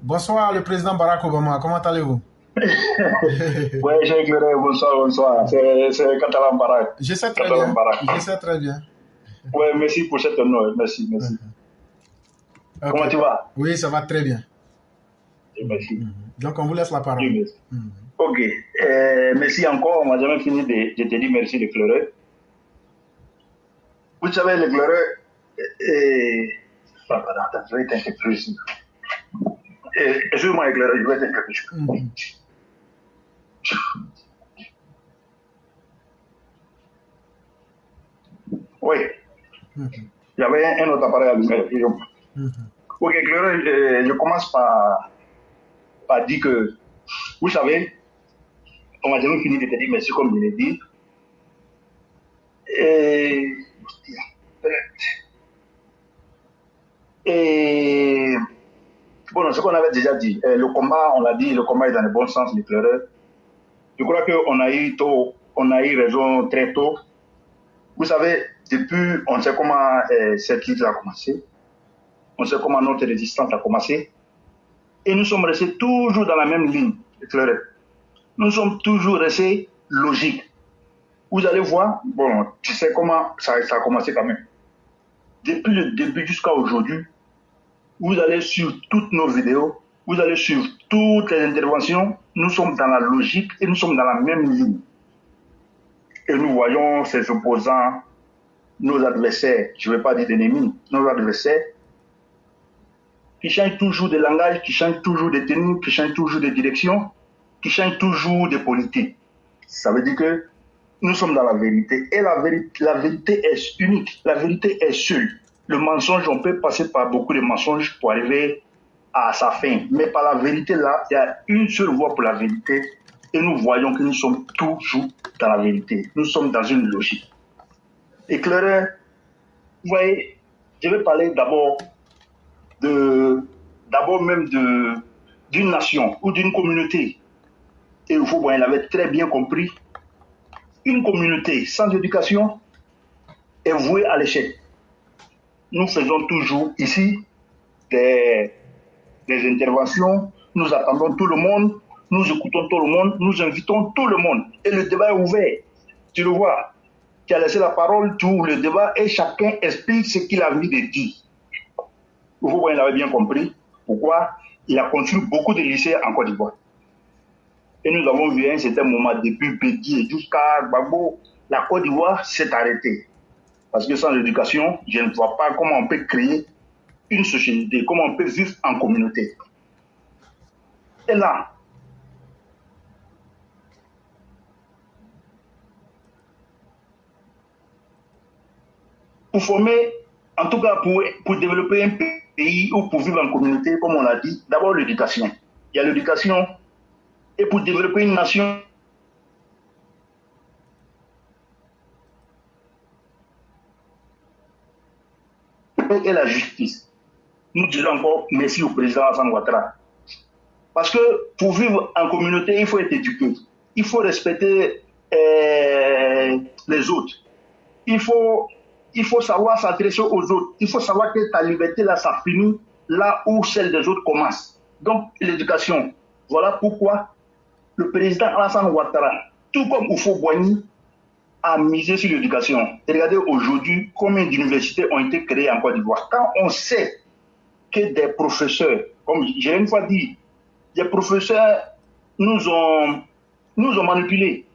Bonsoir, le président Barack Obama. Comment allez-vous? Ouais, j'ai éclairé, bonsoir, bonsoir. C'est Catalan Barak. Je sais très Catalan bien. Barak. Je sais très bien. Ouais, merci pour cette honneur. Merci, merci. Ok. Comment tu vas? Oui, ça va très bien. Dieu merci. Donc, on vous laisse la Dieu parole. merci. Ok. Merci encore. On m'a jamais fini de. Je te dis merci d'éclairer. Vous savez, l'éclaireur. Attends, je vais être un peu plus ici. Excuse-moi, éclaireur, je vais être un peu plus. Oui. Il y avait un autre appareil à lumière. Ok, éclaireur, je commence par dire que, vous savez, on m'a jamais fini de te dire merci comme je l'ai dit. Et bon, ce qu'on avait déjà dit, le combat, on l'a dit, le combat est dans le bon sens, l'éclaireur. Je crois qu'on a eu raison très tôt. Vous savez, depuis, on sait comment cette lutte a commencé, on sait comment notre résistance a commencé, et nous sommes restés toujours dans la même ligne, l'éclaireur. Nous sommes toujours restés logiques. Vous allez voir, bon, tu sais comment ça a commencé quand même. Depuis le début jusqu'à aujourd'hui, vous allez suivre toutes nos vidéos, vous allez suivre toutes les interventions. Nous sommes dans la logique et nous sommes dans la même ligne. Et nous voyons ces opposants, nos adversaires, je ne vais pas dire d'ennemis, nos adversaires, qui changent toujours de langage, qui changent toujours de tenue, qui changent toujours de direction, qui changent toujours de politique. Ça veut dire que nous sommes dans la vérité. Et la vérité est unique, la vérité est seule. Le mensonge, on peut passer par beaucoup de mensonges pour arriver à sa fin. Mais par la vérité, là, il y a une seule voie pour la vérité. Et nous voyons que nous sommes toujours dans la vérité. Nous sommes dans une logique. Éclaireur, vous voyez, je vais parler d'abord même d'une nation ou d'une communauté. Et il faut, il avait très bien compris, une communauté sans éducation est vouée à l'échec. Nous faisons toujours ici des interventions, nous attendons tout le monde, nous écoutons tout le monde, nous invitons tout le monde. Et le débat est ouvert. Tu le vois, tu as laissé la parole, tu ouvres le débat et chacun explique ce qu'il a envie de dire. Vous voyez, il avait bien compris pourquoi il a construit beaucoup de lycées en Côte d'Ivoire. Et nous avons vu à un certain moment, depuis Bédié jusqu'à Gbagbo, la Côte d'Ivoire s'est arrêtée. Parce que sans éducation, je ne vois pas comment on peut créer une société, comment on peut vivre en communauté. Et là, pour former, en tout cas pour développer un pays ou pour vivre en communauté, comme on l'a dit, d'abord l'éducation. Il y a l'éducation, et pour développer une nation, et la justice. Nous disons encore merci au président Hassan Ouattara. Parce que pour vivre en communauté, il faut être éduqué. Il faut respecter les autres. Il faut savoir s'adresser aux autres. Il faut savoir que ta liberté, là, ça finit là où celle des autres commence. Donc, l'éducation. Voilà pourquoi le président Alassane Ouattara, tout comme Oufo Boigny, a misé sur l'éducation. Et regardez aujourd'hui combien d'universités ont été créées en Côte d'Ivoire. Quand on sait que des professeurs, comme j'ai une fois dit, des professeurs nous ont manipulés.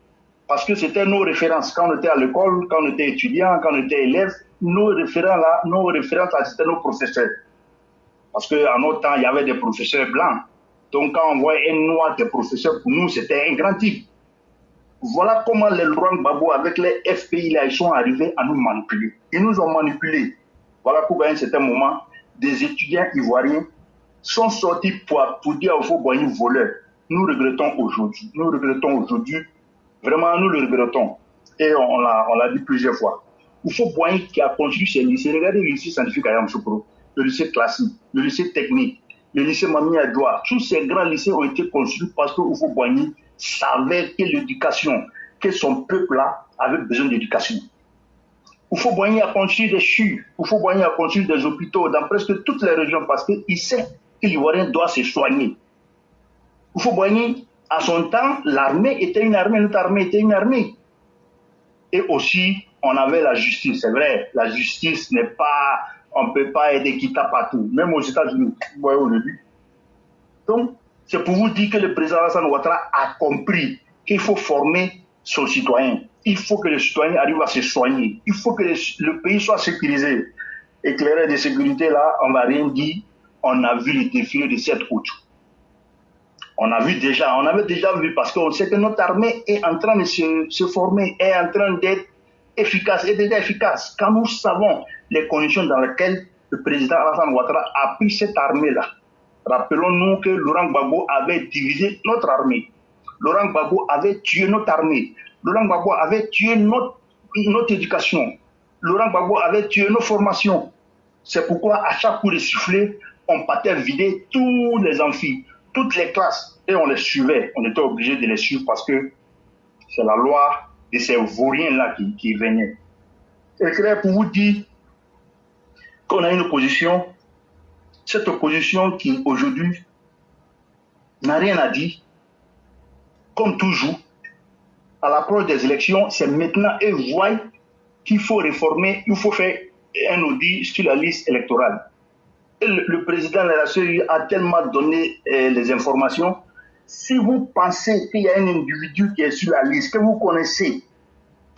Parce que c'était nos références. Quand on était à l'école, quand on était étudiant, quand on était élève, nos références là, c'était nos professeurs. Parce qu'en notre temps, il y avait des professeurs blancs. Donc quand on voit un noir des professeurs, pour nous, c'était un grand type. Voilà comment les Laurent Gbagbo, avec les FPI, là, ils sont arrivés à nous manipuler. Ils nous ont manipulés. Voilà pourquoi à un certain moment, des étudiants ivoiriens sont sortis pour dire au faux Boigny voleur. Nous regrettons aujourd'hui. Nous regrettons aujourd'hui. Vraiment, nous le regrettons. Et on l'a dit plusieurs fois. Il faut Boigny qui a construit ces lycées. Regardez le lycée scientifique à Yamoussoukro, le lycée classique, le lycée technique, le lycée Mamie Adjoa. Tous ces grands lycées ont été construits parce que Oufo Boigny savait que l'éducation, que son peuple-là avait besoin d'éducation. Oufo Boigny a construit des CHU, Oufo Boigny a construit des hôpitaux dans presque toutes les régions parce qu'il sait que l'Ivoirien doit se soigner. Il faut voir, à son temps, l'armée était une armée, notre armée était une armée. Et aussi, on avait la justice, c'est vrai, la justice n'est pas, on ne peut pas être équitable partout, même aux États-Unis, vous voyez au début. Donc, c'est pour vous dire que le président Alassane Ouattara a compris qu'il faut former son citoyen. Il faut que le citoyen arrive à se soigner. Il faut que le pays soit sécurisé. Éclairé de sécurité, là, on ne va rien dire. On a vu le défilé de 7 août. On avait déjà vu parce qu'on sait que notre armée est en train de se former, est en train d'être efficace, est déjà efficace. Quand nous savons les conditions dans lesquelles le président Alassane Ouattara a pris cette armée-là, rappelons-nous que Laurent Gbagbo avait divisé notre armée. Laurent Gbagbo avait tué notre armée. Laurent Gbagbo avait tué notre éducation. Laurent Gbagbo avait tué nos formations. C'est pourquoi à chaque coup de sifflet, on partait vider tous les amphis, toutes les classes, et on les suivait. On était obligé de les suivre parce que c'est la loi de ces vauriens-là qui venaient. C'est clair pour vous dire qu'on a une opposition, cette opposition qui aujourd'hui n'a rien à dire, comme toujours, à l'approche des élections, c'est maintenant et voient qu'il faut réformer, il faut faire un audit sur la liste électorale. Et le président de la CEI a tellement donné les informations. Si vous pensez qu'il y a un individu qui est sur la liste, que vous connaissez,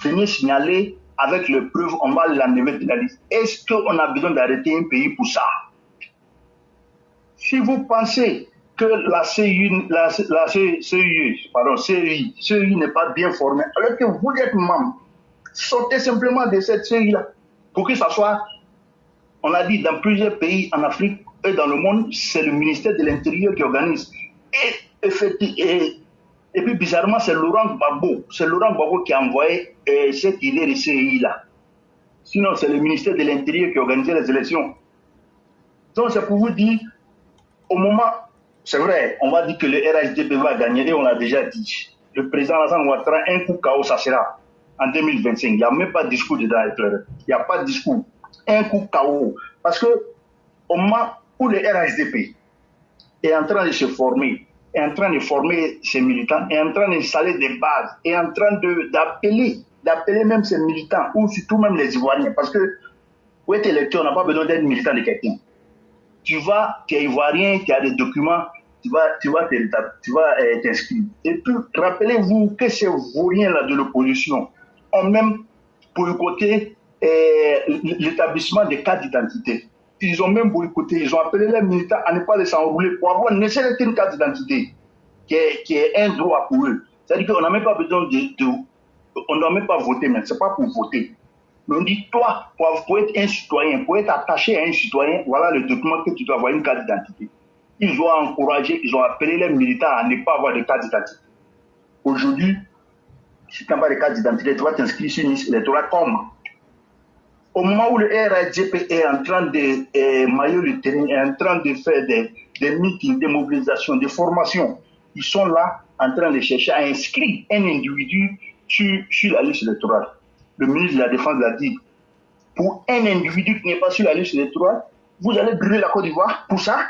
venez signaler avec les preuves, on va l'enlever de la liste. Est-ce qu'on a besoin d'arrêter un pays pour ça? Si vous pensez que la CEI n'est pas bien formée, alors que vous êtes membre, sortez simplement de cette CEI-là pour que ça soit. On a dit dans plusieurs pays en Afrique et dans le monde, c'est le ministère de l'Intérieur qui organise. Et puis bizarrement, c'est Laurent Gbagbo qui a envoyé cette idée de CI-là. Sinon, c'est le ministère de l'Intérieur qui organisait les élections. Donc, c'est pour vous dire, au moment, c'est vrai, on va dire que le RHDP va gagner, et on l'a déjà dit. Le président Alassane Ouattara, un coup KO, ça sera en 2025. Il n'y a même pas de discours dedans. Il n'y a pas de discours. Un coup KO. Parce que au moment où le RHDP est en train de se former, est en train de former ses militants, est en train d'installer des bases, est en train d'appeler même ses militants, ou surtout même les Ivoiriens, parce que pour être électeur, on n'a pas besoin d'être militant de quelqu'un. Tu es Ivoirien, tu as des documents, tu vas t'inscrire. Et puis, rappelez-vous que ces Vauriens-là de l'opposition ont même boycotté l'établissement des cartes d'identité. Ils ont même boycotté, ils ont appelé les militants à ne pas les enrouler pour avoir ne serait-ce qu'une carte d'identité qui est un droit pour eux. C'est-à-dire qu'on n'a même pas besoin on ne doit même pas voter, mais ce n'est pas pour voter. Mais on dit, toi, pour être un citoyen, pour être attaché à un citoyen, voilà le document que tu dois avoir, une carte d'identité. Ils ont encouragé, ils ont appelé les militants à ne pas avoir de carte d'identité. Aujourd'hui, si tu n'as pas de carte d'identité, tu vas t'inscrire sur une liste électorale comme. Au moment où le RHDP est en train de mailler le terrain, est en train de faire des meetings, des mobilisations, des formations, ils sont là en train de chercher à inscrire un individu sur la liste électorale. Le ministre de la Défense l'a dit. Pour un individu qui n'est pas sur la liste électorale, vous allez brûler la Côte d'Ivoire pour ça?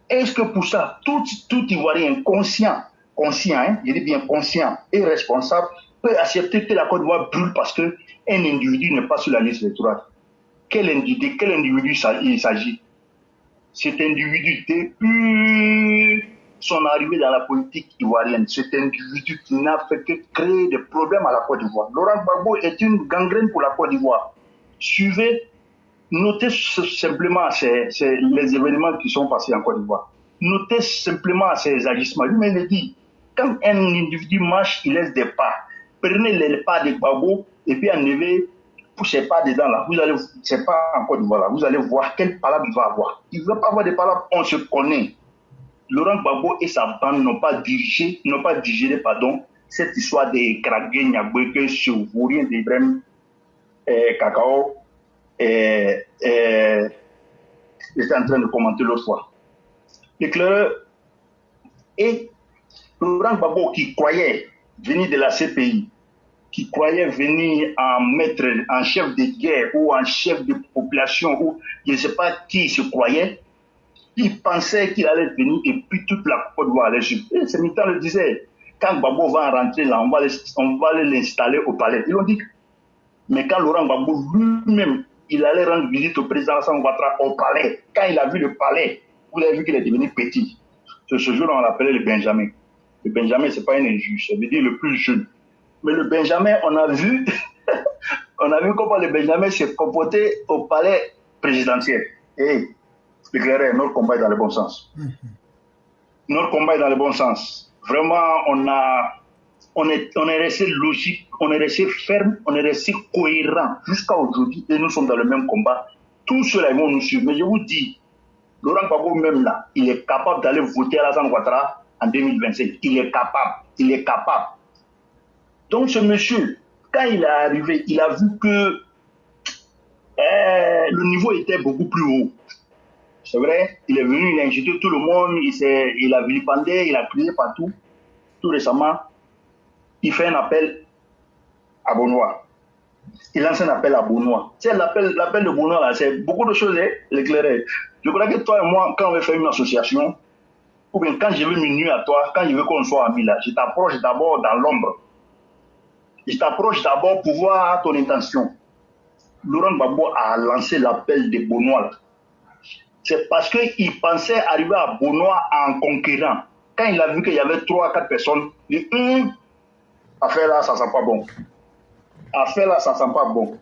Est-ce que pour ça, tout Ivoirien conscient, hein, je dis bien conscient et responsable, peut accepter que la Côte d'Ivoire brûle parce qu'un individu n'est pas sur la liste électorale? Quel individu il s'agit? Cet individu, depuis son arrivée dans la politique ivoirienne, cet individu qui n'a fait que créer des problèmes à la Côte d'Ivoire. Laurent Gbagbo est une gangrène pour la Côte d'Ivoire. Suivez, notez simplement les événements qui sont passés en Côte d'Ivoire. Notez simplement ses agissements. Lui-même le dit, quand un individu marche, il laisse des pas. Prenez les pas de Gbagbo et puis enlevez ces pas dedans là. Vous allez, c'est pas en Côte d'Ivoire là. Vous allez voir quelle palabre il va avoir. Il ne va pas avoir de palabres, on se connaît. Laurent Gbagbo et sa bande n'ont pas digéré cette histoire de Kragé Nyaboué sur Vaurien d'Ibrahim Cacao j'étais en train de commenter l'autre fois. L'éclaireur et Laurent Gbagbo qui croyait venir de la CPI, qui croyait venir en chef de guerre ou en chef de population ou je ne sais pas qui se croyait, Il pensait qu'il allait venir et puis toute la Côte d'Ivoire allait suivre. Et ces militants le disaient, quand Gbagbo va rentrer là, on va aller l'installer au palais. Ils l'ont dit. Mais quand Laurent Gbagbo lui-même, il allait rendre visite au président Alassane Ouattara au palais, quand il a vu le palais, vous avez vu qu'il est devenu petit. Ce jour-là, on l'appelait le Benjamin. Le Benjamin, ce n'est pas un injure, ça veut dire le plus jeune. Mais le Benjamin, on a vu comment le Benjamin s'est comporté au palais présidentiel. Et éclairé, notre combat est dans le bon sens. Notre combat est dans le bon sens. Vraiment, on est resté logique, on est resté ferme, on est resté cohérent jusqu'à aujourd'hui et nous sommes dans le même combat. Tous ceux-là, ils vont nous suivre. Mais je vous dis, Laurent Gbagbo même là, il est capable d'aller voter Alassane Ouattara en 2025. Il est capable. Il est capable. Donc ce monsieur, quand il est arrivé, il a vu que le niveau était beaucoup plus haut. C'est vrai, il est venu, il a insulté tout le monde, il a vilipendé, il a crié partout. Tout récemment, il fait un appel à Benoît. Il lance un appel à Benoît. Tu sais, l'appel de Benoît, là, c'est beaucoup de choses, hein, l'éclairé. Je crois que toi et moi, quand on veut faire une association, ou bien quand je veux m'unir à toi, quand je veux qu'on soit amis là, je t'approche d'abord dans l'ombre. Je t'approche d'abord pour voir ton intention. Laurent Gbagbo a lancé l'appel de Benoît. C'est parce qu'il pensait arriver à Benoît en conquérant. Quand il a vu qu'il y avait 3 à 4 personnes, il dit affaire là, ça ne sent pas bon. Affaire là, ça ne sent pas bon.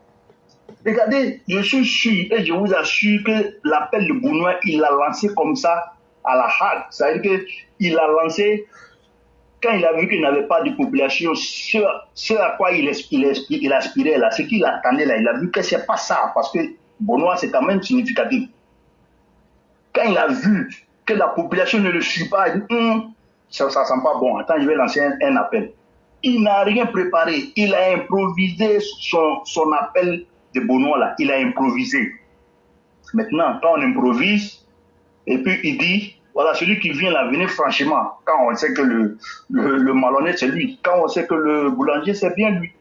Regardez, je suis sûr et je vous assure que l'appel de Benoît, il l'a lancé comme ça à la hâte. C'est-à-dire qu'il l'a lancé quand il a vu qu'il n'avait pas de population, ce à quoi il aspirait là, ce qu'il attendait là, il a vu que ce n'est pas ça, parce que Benoît, c'est quand même significatif. Quand il a vu que la population ne le suit pas, il dit ça ne sent pas bon, attends, je vais lancer un appel. Il n'a rien préparé, il a improvisé son appel de Benoît là, il a improvisé. Maintenant, quand on improvise, et puis il dit, voilà, celui qui vient là, venez franchement, quand on sait que le malhonnête c'est lui, quand on sait que le boulanger c'est bien lui.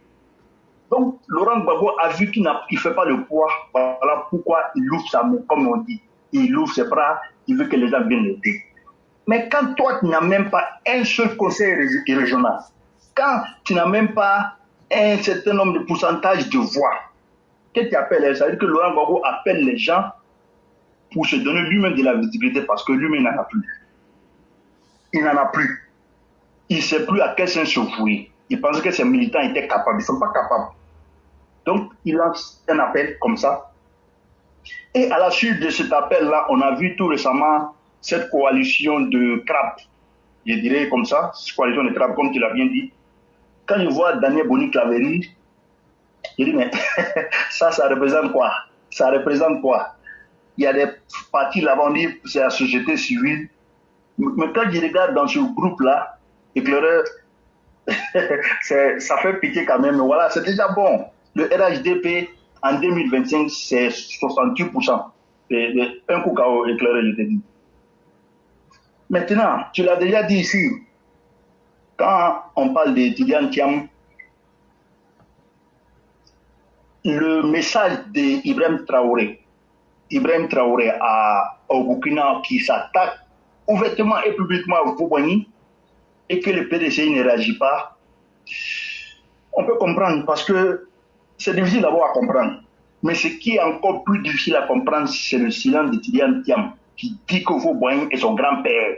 Donc, Laurent Gbagbo a vu qu'il ne fait pas le poids, voilà pourquoi il ouvre sa main, comme on dit. Il ouvre ses bras, il veut que les gens viennent l'aider. Mais quand toi, tu n'as même pas un seul conseil régional, quand tu n'as même pas un certain nombre de pourcentage de voix, qu'est-ce que tu appelles? Ça veut dire que Laurent Gbagbo appelle les gens pour se donner lui-même de la visibilité parce que lui-même n'en a plus. Il n'en a plus. Il ne sait plus à quel sens se vouer. Il pensait que ses militants étaient capables. Ils ne sont pas capables. Donc, il lance un appel comme ça. Et à la suite de cet appel-là, on a vu tout récemment cette coalition de crabes. Je dirais comme ça, cette coalition de crabes, comme tu l'as bien dit. Quand je vois Daniel Boni-Claverie, je dis, mais ça représente quoi? Ça représente quoi? Il y a des partis là-bas, on dit c'est la société civile. Mais quand je regarde dans ce groupe-là, éclaireur, ça fait piquer quand même. Mais voilà, c'est déjà bon. Le RHDP, en 2025, c'est 68%. Un coup KO éclairé, je te dis. Maintenant, tu l'as déjà dit ici, quand on parle de Tidiane Thiam, le message d'Ibrahim Traoré au Burkina qui s'attaque ouvertement et publiquement à Fouboigny et que le PDC ne réagit pas, on peut comprendre parce que c'est difficile d'abord à comprendre. Mais ce qui est encore plus difficile à comprendre, c'est le silence de Tidiane Thiam qui dit que Fouboigny est son grand-père.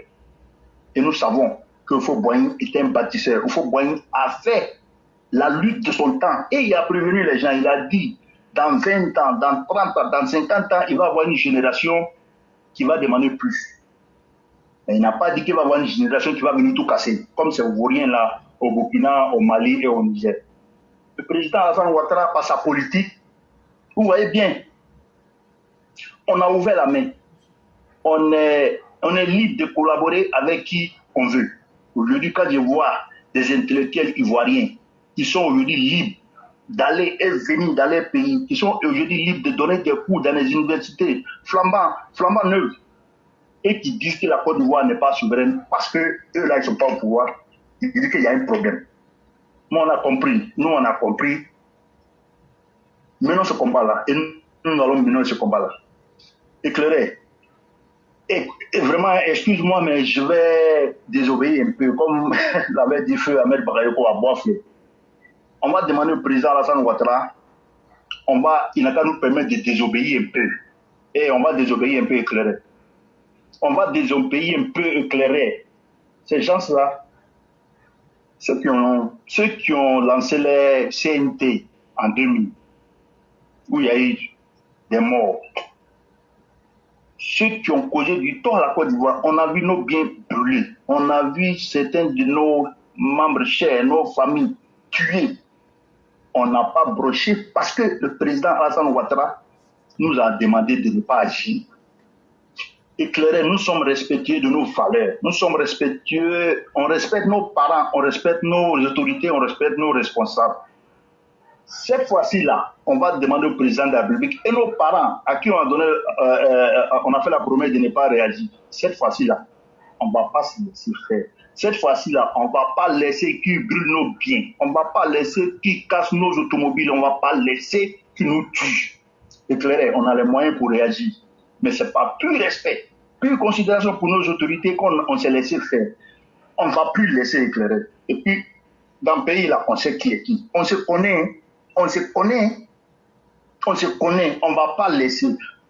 Et nous savons que Fouboigny est un bâtisseur. Fouboigny a fait la lutte de son temps et il a prévenu les gens. Il a dit dans 20 ans, dans 30 ans, dans 50 ans, il va y avoir une génération qui va demander plus. Mais il n'a pas dit qu'il va y avoir une génération qui va venir tout casser, comme ces Vauriens là, au Burkina, au Mali et au Niger. Le président Alassane Ouattara, par sa politique, vous voyez bien, on a ouvert la main. On est libre de collaborer avec qui on veut. Aujourd'hui, quand je vois des intellectuels ivoiriens qui sont aujourd'hui libres d'aller et venir dans les pays, qui sont aujourd'hui libres de donner des cours dans les universités flambant neuves, et qui disent que la Côte d'Ivoire n'est pas souveraine parce qu'eux là, ils ne sont pas au pouvoir, ils disent qu'il y a un problème. Nous, on a compris. Menons ce combat-là, et nous allons mener ce combat-là. Éclairé, Et vraiment, excuse-moi, mais je vais désobéir un peu, comme l'avait dit Feu Ahmed Bagayoko à Boafle. On va demander au président Alassane Ouattara, il n'a qu'à nous permettre de désobéir un peu. Et on va désobéir un peu éclairé. On va désobéir un peu éclairé. Ces gens-là, ceux qui ont lancé les CNT en 2000, où il y a eu des morts, ceux qui ont causé du tort à la Côte d'Ivoire, on a vu nos biens brûlés. On a vu certains de nos membres chers, nos familles tuées. On n'a pas broché parce que le président Alassane Ouattara nous a demandé de ne pas agir. Éclairé, nous sommes respectueux de nos valeurs. Nous sommes respectueux, on respecte nos parents, on respecte nos autorités, on respecte nos responsables. Cette fois-ci-là, on va demander au président de la République et nos parents à qui on a fait la promesse de ne pas réagir. Cette fois-ci-là, on ne va pas se laisser faire. Cette fois-ci-là, on ne va pas laisser qu'ils brûlent nos biens. On ne va pas laisser qu'ils cassent nos automobiles. On ne va pas laisser qu'ils nous tuent. Éclairé, on a les moyens pour réagir. Mais ce n'est pas plus respect, plus considération pour nos autorités qu'on s'est laissé faire. On ne va plus laisser éclairer. Et puis, dans le pays, là, on sait qui est qui. On se connaît, on se connaît, on se connaît. On ne va pas laisser.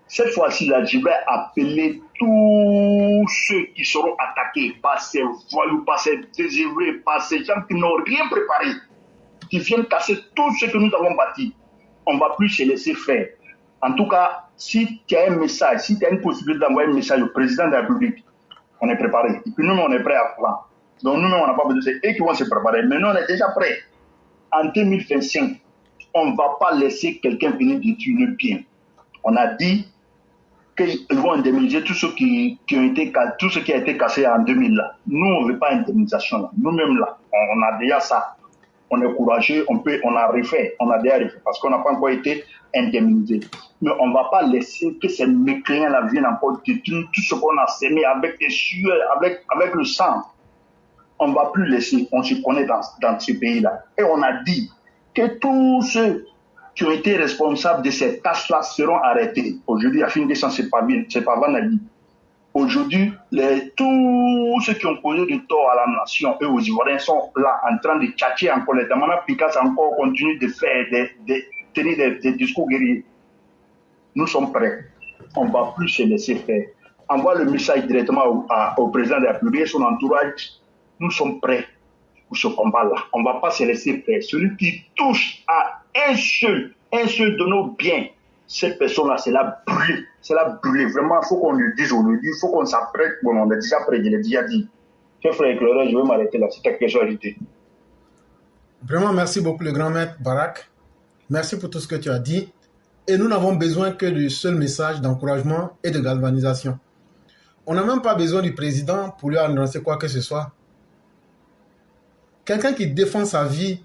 Cette fois-ci, là, je vais appeler tous ceux qui seront attaqués par ces voyous, par ces désirés, par ces gens qui n'ont rien préparé, qui viennent casser tout ce que nous avons bâti. On ne va plus se laisser faire. En tout cas, si tu as un message, si tu as une possibilité d'envoyer un message au président de la République, on est préparé. Et puis nous-mêmes, on est prêts à prendre. Donc nous-mêmes, on n'a pas besoin de c'est eux qui vont se préparer. Mais nous, on est déjà prêts. En 2025, on ne va pas laisser quelqu'un venir détruire le bien. On a dit qu'ils vont indemniser tout ce qui a été cassé en 2000. Là. Nous, on ne veut pas indemnisation. Là. Nous-mêmes, là, on a déjà ça. On est courageux, on a refait, on a déjà refait, parce qu'on n'a pas encore été indemnisé. Mais on ne va pas laisser que ces mécréants-là viennent encore détruire tout ce qu'on a sémé avec les sueurs, avec le sang. On ne va plus laisser, on se connaît dans ce pays-là. Et on a dit que tous ceux qui ont été responsables de ces tâches-là seront arrêtés. Aujourd'hui, à fin décembre, c'est pas Vanali. Aujourd'hui, tous ceux qui ont causé du tort à la nation et aux Ivoiriens sont là en train de tchatcher encore. Les Damana Picasso encore continuent de faire, tenir des discours guerriers. Nous sommes prêts. On ne va plus se laisser faire. Envoie le message directement au président de la République et son entourage. Nous sommes prêts pour ce combat-là. On ne va pas se laisser faire. Celui qui touche à un seul de nos biens, cette personne-là, c'est la brûler. C'est la brûler. Vraiment, il faut qu'on le dise aujourd'hui. Il faut qu'on s'apprête. Bon, on est déjà prêt, je l'ai déjà dit. Cher frère éclaireur, je vais m'arrêter là. C'est ta question ajoutée. Vraiment, merci beaucoup, le grand maître Barak. Merci pour tout ce que tu as dit. Et nous n'avons besoin que du seul message d'encouragement et de galvanisation. On n'a même pas besoin du président pour lui annoncer quoi que ce soit. Quelqu'un qui défend sa vie,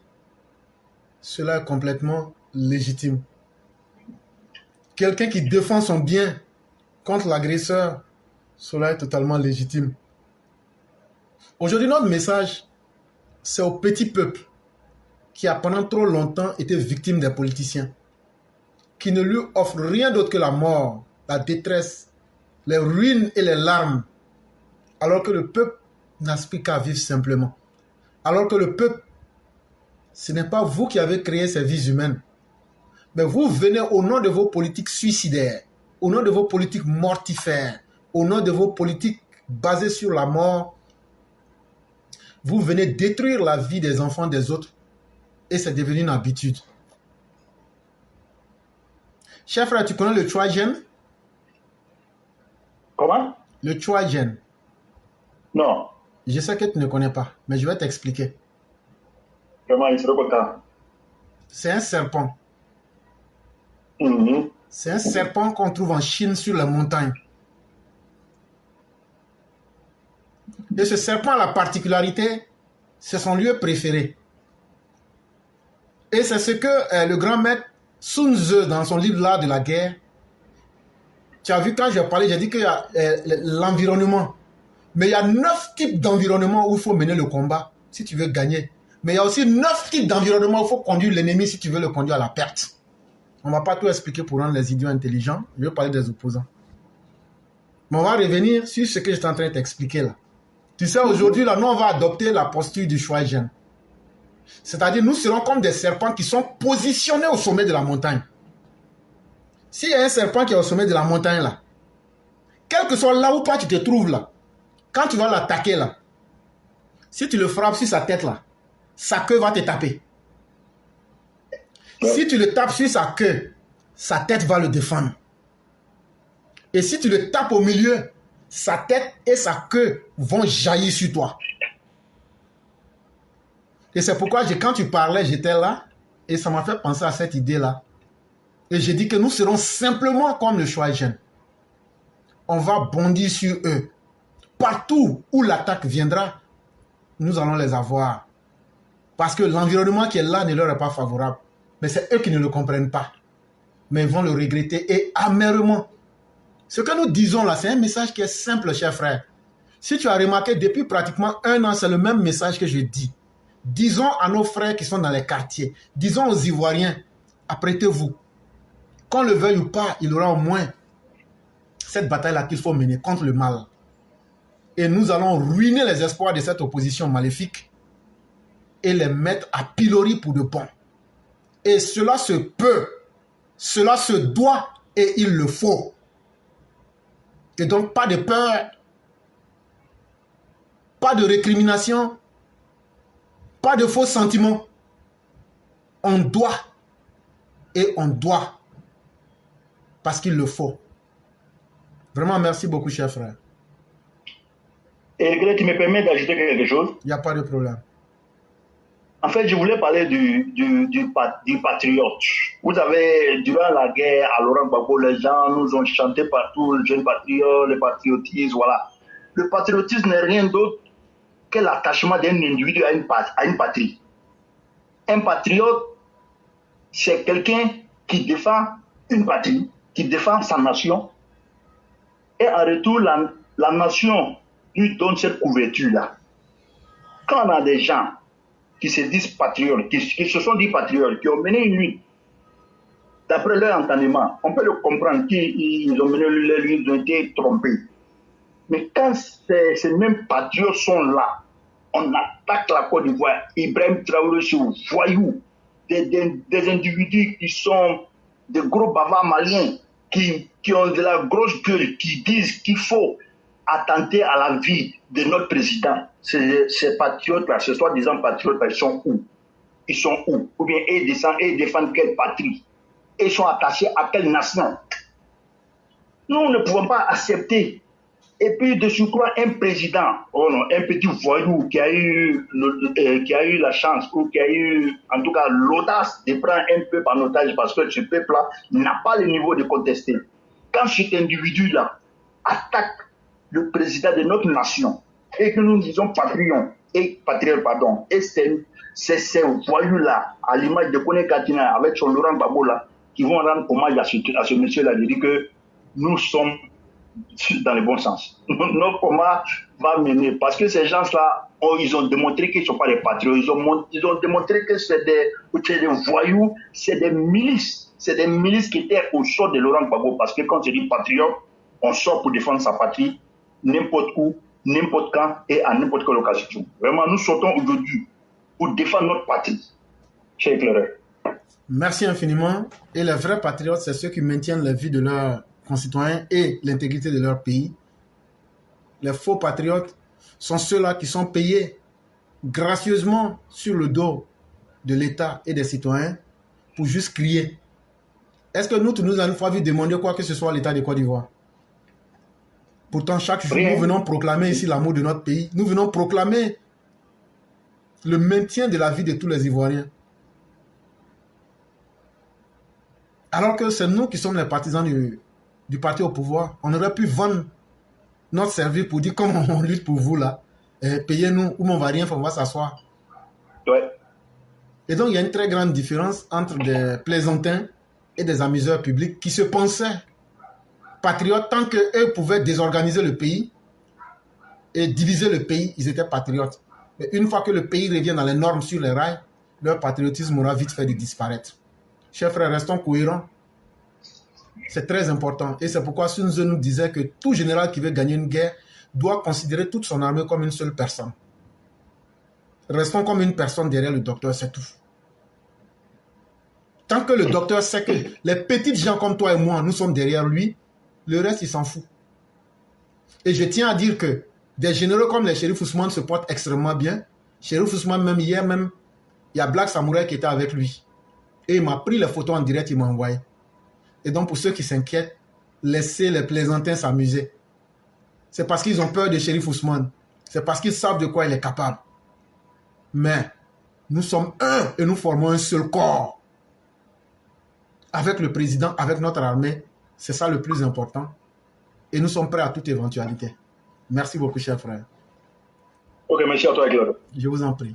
cela est complètement légitime. Quelqu'un qui défend son bien contre l'agresseur, cela est totalement légitime. Aujourd'hui, notre message, c'est au petit peuple qui a pendant trop longtemps été victime des politiciens, qui ne lui offrent rien d'autre que la mort, la détresse, les ruines et les larmes, alors que le peuple n'aspire qu'à vivre simplement. Alors que le peuple, ce n'est pas vous qui avez créé ces vies humaines, mais vous venez au nom de vos politiques suicidaires, au nom de vos politiques mortifères, au nom de vos politiques basées sur la mort, vous venez détruire la vie des enfants des autres et c'est devenu une habitude. Cher frère, tu connais le Troyen? Comment? Le Troyen. Non. Je sais que tu ne connais pas, mais je vais t'expliquer. Vraiment, il serait content. C'est un serpent. Mm-hmm. C'est un serpent qu'on trouve en Chine sur les montagnes. Et ce serpent a la particularité, c'est son lieu préféré. Et c'est ce que le grand maître Sun Tzu, dans son livre L'art de la guerre, tu as vu quand j'ai parlé, j'ai dit qu'il y a l'environnement. Mais il y a 9 types d'environnement où il faut mener le combat si tu veux gagner. Mais il y a aussi 9 types d'environnement où il faut conduire l'ennemi si tu veux le conduire à la perte. On ne va pas tout expliquer pour rendre les idiots intelligents. Je vais parler des opposants. Mais on va revenir sur ce que j'étais en train de t'expliquer là. Tu sais, aujourd'hui, là, nous, on va adopter la posture du choix jeune. C'est-à-dire, nous serons comme des serpents qui sont positionnés au sommet de la montagne. S'il y a un serpent qui est au sommet de la montagne là, quel que soit là où toi tu te trouves là, quand tu vas l'attaquer là, si tu le frappes sur sa tête là, sa queue va te taper. Si tu le tapes sur sa queue, sa tête va le défendre. Et si tu le tapes au milieu, sa tête et sa queue vont jaillir sur toi. Et c'est pourquoi quand tu parlais, j'étais là et ça m'a fait penser à cette idée-là. Et j'ai dit que nous serons simplement comme le choix jeune. On va bondir sur eux. Partout où l'attaque viendra, nous allons les avoir. Parce que l'environnement qui est là ne leur est pas favorable. Mais c'est eux qui ne le comprennent pas. Mais ils vont le regretter et amèrement. Ce que nous disons là, c'est un message qui est simple, chers frères. Si tu as remarqué, depuis pratiquement 1 an, c'est le même message que je dis. Disons à nos frères qui sont dans les quartiers, disons aux Ivoiriens, apprêtez-vous. Qu'on le veuille ou pas, il y aura au moins cette bataille-là qu'il faut mener contre le mal. Et nous allons ruiner les espoirs de cette opposition maléfique et les mettre à pilori pour de bon. Et cela se peut, cela se doit et il le faut. Et donc pas de peur, pas de récrimination, pas de faux sentiments. On doit et on doit parce qu'il le faut. Vraiment, merci beaucoup, cher frère. Et tu me permets d'ajouter quelque chose? Il n'y a pas de problème. En fait, je voulais parler du patriote. Vous savez, durant la guerre, à Laurent Gbagbo, les gens nous ont chanté partout, le jeune patriote, le patriotisme, voilà. Le patriotisme n'est rien d'autre que l'attachement d'un individu à une patrie. Un patriote, c'est quelqu'un qui défend une patrie, qui défend sa nation, et en retour, la nation lui donne cette couverture-là. Quand on a des gens qui se disent patriotes, qui se sont dit patriotes, qui ont mené une lutte, d'après leur entendement, on peut le comprendre qu'ils ont mené une lutte, ils ont été trompés. Mais quand ces mêmes patriotes sont là, on attaque la Côte d'Ivoire, Ibrahim Traoré, ce voyou, des individus qui sont des gros bavards maliens, qui ont de la grosse gueule, qui disent qu'il faut attenter à la vie de notre président. Ces patriotes-là, ce soi-disant patriotes-là, ils sont où? Ils sont où? Ou bien ils défendent quelle patrie? Et ils sont attachés à quelle nation? Nous ne pouvons pas accepter. Et puis de surcroît, un président, oh non, un petit voyou qui a eu la chance, ou qui a eu en tout cas l'audace de prendre un peuple en otage, parce que ce peuple-là n'a pas le niveau de contester. Quand cet individu-là attaque le président de notre nation, et que nous disons patriote, et c'est voyous-là, à l'image de Kone Katina, avec son Laurent Gbagbo là, qui vont rendre hommage à ce monsieur-là, de dire que nous sommes dans le bon sens. Notre combat va mener, parce que ces gens-là, ils ont démontré qu'ils ne sont pas des patriotes, ils ont démontré que c'est des voyous, c'est des milices qui étaient au sort de Laurent Gbagbo, parce que quand on dit patriote, on sort pour défendre sa patrie, n'importe où, n'importe quand et à n'importe quelle occasion. Vraiment, nous sortons aujourd'hui pour défendre notre patrie. Cher éclaireur. Merci infiniment. Et les vrais patriotes, c'est ceux qui maintiennent la vie de leurs concitoyens et l'intégrité de leur pays. Les faux patriotes sont ceux-là qui sont payés gracieusement sur le dos de l'État et des citoyens pour juste crier. Est-ce que nous allons fois vu demander quoi que ce soit à l'État de Côte d'Ivoire? Pourtant, chaque jour, nous venons proclamer ici l'amour de notre pays. Nous venons proclamer le maintien de la vie de tous les Ivoiriens. Alors que c'est nous qui sommes les partisans du parti au pouvoir. On aurait pu vendre notre service pour dire comment on lutte pour vous là. Payez-nous ou on va rien faire, on va s'asseoir. Ouais. Et donc, il y a une très grande différence entre des plaisantins et des amuseurs publics qui se pensaient patriotes tant qu'eux pouvaient désorganiser le pays et diviser le pays, ils étaient patriotes. Mais une fois que le pays revient dans les normes sur les rails, leur patriotisme aura vite fait de disparaître. Chers frères, restons cohérents. C'est très important. Et c'est pourquoi Sun Tzu nous disait que tout général qui veut gagner une guerre doit considérer toute son armée comme une seule personne. Restons comme une personne derrière le docteur, c'est tout. Tant que le docteur sait que les petites gens comme toi et moi, nous sommes derrière lui, le reste, il s'en fout. Et je tiens à dire que des généraux comme les shérifs Ousmane se portent extrêmement bien. Shérif Ousmane, même hier, il y a Black Samouraï qui était avec lui. Et il m'a pris les photos en direct, il m'a envoyé. Et donc, pour ceux qui s'inquiètent, laissez les plaisantins s'amuser. C'est parce qu'ils ont peur de Shérif Ousmane. C'est parce qu'ils savent de quoi il est capable. Mais nous sommes un et nous formons un seul corps. Avec le président, avec notre armée, c'est ça le plus important. Et nous sommes prêts à toute éventualité. Merci beaucoup, cher frère. Ok, merci à toi, Claude. Je vous en prie.